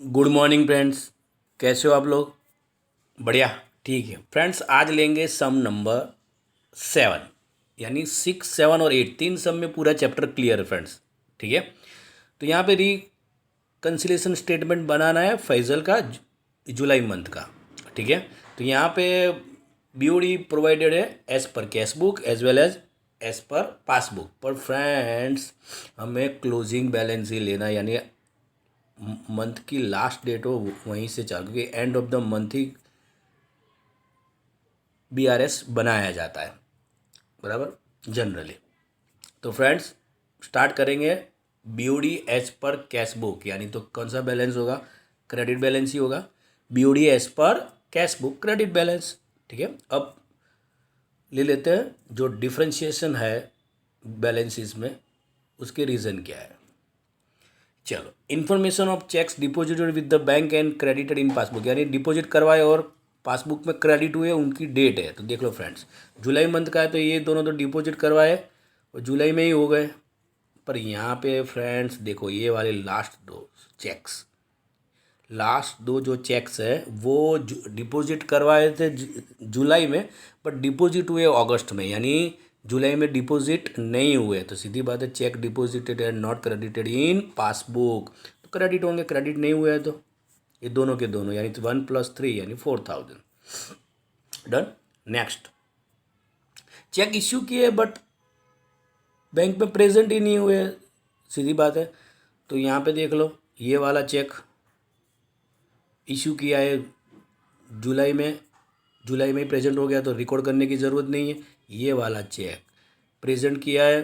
Good morning friends. कैसे हो आप लोग? बढ़िया। ठीक है फ्रेंड्स, आज लेंगे सम नंबर 7, यानी 6, 7 और 8 तीन सम में पूरा चैप्टर क्लियर है फ्रेंड्स। ठीक है, तो यहाँ पे रिकन्सिलेशन स्टेटमेंट बनाना है फैजल का जुलाई मंथ का। ठीक है, तो यहाँ पे बीओडी प्रोवाइडेड है as per cash book as well as per passbook. पर फ्रेंड्स हमें क्लोजिंग बैलेंस ही लेना, यानी मंथ की लास्ट डेट हो वहीं से चालू, क्योंकि एंड ऑफ द मंथ ही बीआरएस बनाया जाता है, बराबर, जनरली। तो फ्रेंड्स स्टार्ट करेंगे BOD as per cash book, यानी तो कौन सा बैलेंस होगा? क्रेडिट बैलेंस ही होगा। BOD as per cash book credit balance. ठीक है, अब ले लेते हैं जो डिफ्रेंशिएशन है बैलेंसेस में, उसके रीज़न क्या है। चलो, information of checks deposited with the bank and credited in passbook, यानी डिपॉजिट करवाए और पासबुक में क्रेडिट हुए उनकी डेट है। तो देख लो फ्रेंड्स, जुलाई मंथ का है तो ये दोनों तो डिपॉजिट करवाए और जुलाई में ही हो गए। पर यहाँ पे फ्रेंड्स देखो, ये वाले लास्ट दो जो चेक्स है वो डिपॉजिट करवाए थे जुलाई में, बट डिपॉजिट हुए अगस्त में, यानी जुलाई में डिपॉजिट नहीं हुए। तो सीधी बात है, check deposited and not credited in passbook, तो क्रेडिट होंगे। क्रेडिट नहीं हुआ है तो ये दोनों के दोनों, यानी 1 + 3 यानी 4000। डन। नेक्स्ट, चेक इश्यू किए बट बैंक में प्रेजेंट ही नहीं हुए, सीधी बात है। तो यहाँ पे देख लो, ये वाला चेक इशू किया है जुलाई में ही प्रेजेंट हो गया तो रिकॉर्ड करने की ज़रूरत नहीं है। ये वाला चेक प्रेजेंट किया है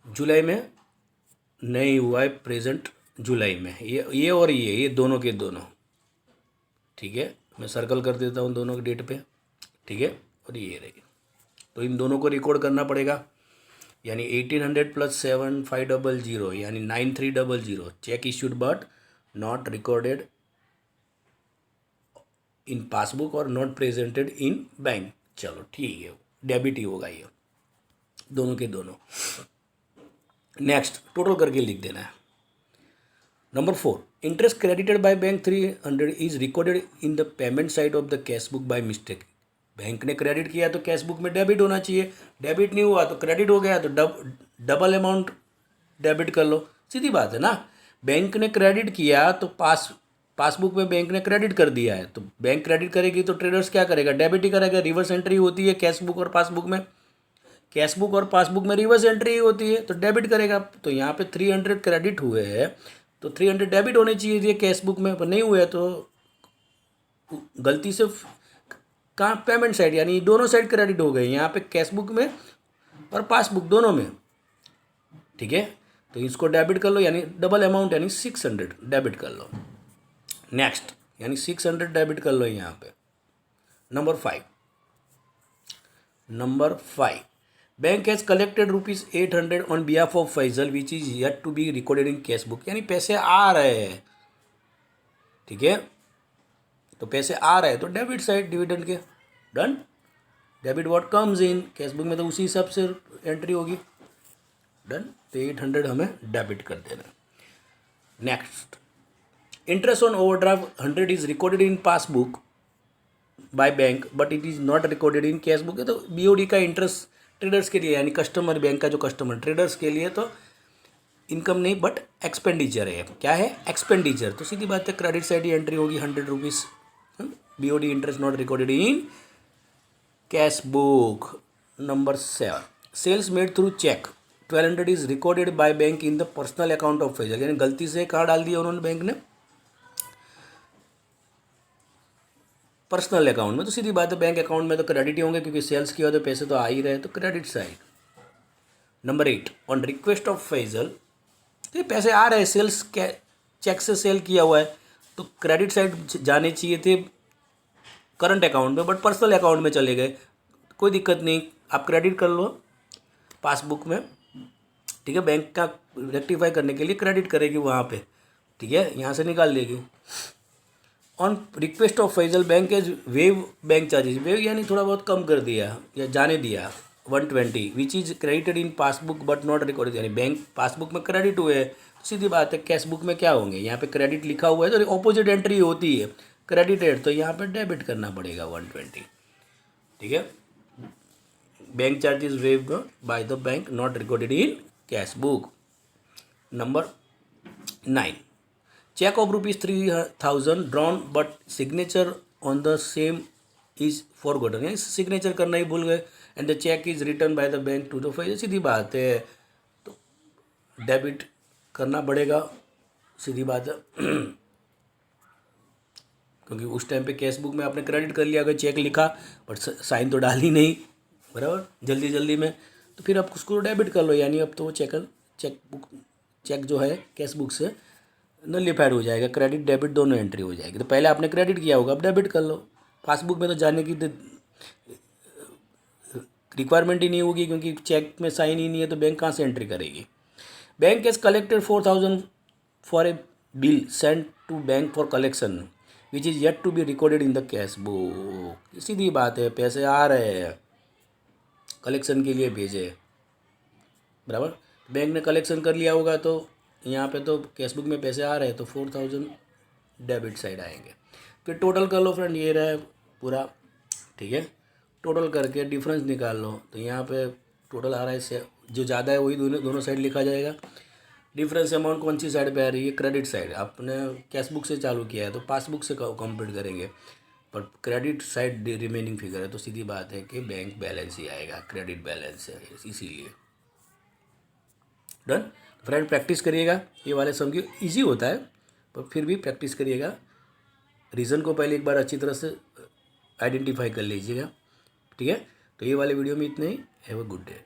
जुलाई में, नहीं हुआ है प्रेजेंट जुलाई में। ये और ये दोनों के दोनों। ठीक है, मैं सर्कल कर देता हूँ दोनों की डेट पे। ठीक है, और ये रही, तो इन दोनों को रिकॉर्ड करना पड़ेगा, यानी 1800 + 7 500 यानी 9300 check issued but not recorded in passbook और नॉट प्रेजेंटेड इन बैंक। चलो ठीक है, डेबिट ही होगा ये दोनों के दोनों। नेक्स्ट, टोटल करके लिख देना है। Number 4, interest credited by bank 300 is recorded in the payment side of the cash book by mistake. Bank ने क्रेडिट किया तो कैश बुक में डेबिट होना चाहिए, डेबिट नहीं हुआ तो क्रेडिट हो गया, तो डबल अमाउंट डेबिट कर लो। सीधी बात है ना, बैंक ने क्रेडिट किया तो पासबुक में बैंक ने क्रेडिट कर दिया है, तो बैंक क्रेडिट करेगी तो ट्रेडर्स क्या करेगा? डेबिट ही करेगा। रिवर्स एंट्री होती है कैश बुक और पासबुक में, कैश बुक और पासबुक में रिवर्स एंट्री ही होती है, तो डेबिट करेगा। तो यहाँ पे 300 क्रेडिट हुए हैं तो 300 डेबिट होने चाहिए थे कैश बुक में, पर नहीं हुए तो गलती से कहाँ पेमेंट साइड, यानी दोनों साइड क्रेडिट हो गए, यहाँ पे कैश बुक में और पासबुक दोनों में। ठीक है, तो इसको डेबिट कर लो, यानी डबल अमाउंट यानी 600 डेबिट कर लो। नेक्स्ट, यानी 600 डेबिट कर लो यहाँ पे। Number 5, bank has collected ₹800 on behalf of Faizal which is yet to be recorded in cash book, यानी पैसे आ रहे हैं। ठीक है, तो पैसे आ रहे हैं तो डेबिट साइड डिविडेंड के। Done. Debit what comes in, cash book में तो उसी हिसाब से एंट्री होगी। डन, तो 800 हमें डेबिट कर देना। Next, interest on overdraft 100 is recorded in passbook by bank but it is not recorded in cash book है। तो बीओडी का इंटरेस्ट ट्रेडर्स के लिए, यानी कस्टमर, बैंक का जो कस्टमर ट्रेडर्स के लिए तो इनकम नहीं बट एक्सपेंडिचर है। क्या है? एक्सपेंडिचर। तो सीधी बात है, क्रेडिट साइड ही एंट्री होगी 100 rupees. BOD interest not recorded in cash book. Number 7, sales made through cheque 1200 is recorded by bank in the personal account of Faizal, यानी गलती से कहाँ डाल दिया उन्होंने बैंक ने? पर्सनल अकाउंट में। तो सीधी बात है, बैंक अकाउंट में तो क्रेडिट ही होंगे क्योंकि सेल्स किया तो पैसे तो आ ही रहे, तो credit side. Number 8, on request of Faizal, तो ये पैसे आ रहे हैं, सेल्स चेक से सेल किया हुआ है तो क्रेडिट साइड जाने चाहिए थे करंट अकाउंट में, बट पर्सनल अकाउंट में चले गए। कोई दिक्कत नहीं, आप क्रेडिट कर लो पासबुक में। ठीक है, बैंक का रेक्टिफाई करने के लिए क्रेडिट करेगी वहाँ पे। ठीक है, यहाँ से निकाल लेगी। On request of Faizal bank as waive bank charges, waive यानी थोड़ा बहुत कम कर दिया या जाने दिया, 120 which is credited in passbook but not recorded, यानी बैंक पासबुक में क्रेडिट हुए हैं, तो सीधी बात है कैश बुक में क्या होंगे, यहाँ पे क्रेडिट लिखा हुआ है तो ऑपोजिट एंट्री होती है क्रेडिटेड, तो यहाँ पे डेबिट करना पड़ेगा 120। ठीक है, bank charge is waived by the bank not recorded in cash book. Number 9, cheque of ₹3000 drawn but signature on the same is forgotten, यानी सिग्नेचर करना ही भूल गए, and the cheque is return by the bank to the file, सीधी बात है तो debit करना पड़ेगा, सीधी बात है क्योंकि उस टाइम पे कैश बुक में आपने क्रेडिट कर लिया, अगर चेक लिखा बट साइन तो डाल ही नहीं, बराबर, जल्दी जल्दी में, तो फिर आप उसको डेबिट कर लो, यानी अब तो वो चेक जो है कैश बुक से नलिफाइड हो जाएगा, क्रेडिट डेबिट दोनों एंट्री हो जाएगी। तो पहले आपने क्रेडिट किया होगा, अब डेबिट कर लो। पासबुक में तो जाने की रिक्वायरमेंट ही नहीं होगी क्योंकि चेक में साइन ही नहीं है, तो बैंक कहाँ से एंट्री करेगी। Bank has collected 4000 for a bill send to bank for collection which is yet to be recorded in the cash book, सीधी बात है, पैसे आ रहे हैं, कलेक्शन के लिए भेजे, बराबर, बैंक ने कलेक्शन कर लिया होगा तो यहाँ पे तो कैश बुक में पैसे आ रहे हैं तो 4000 डेबिट साइड आएंगे। फिर टोटल कर लो फ्रेंड, ये रहा पूरा, ठीक है, टोटल करके डिफरेंस निकाल लो, तो यहाँ पे टोटल आ रहा है से जो ज़्यादा है वही दोनों साइड लिखा जाएगा। डिफरेंस अमाउंट कौन सी साइड पे आ रही है, क्रेडिट साइड, आपने कैश बुक से चालू किया है तो पासबुक से कंप्लीट करेंगे, पर क्रेडिट साइड रिमेनिंग फिगर है तो सीधी बात है कि बैंक बैलेंस ही आएगा, क्रेडिट बैलेंस है इसीलिए। डन फ्रेंड, प्रैक्टिस करिएगा, ये वाले सम की ईजी होता है पर फिर भी प्रैक्टिस करिएगा, रीज़न को पहले एक बार अच्छी तरह से आइडेंटिफाई कर लीजिएगा। ठीक है, तो ये वाले वीडियो में इतने ही। Have a good day.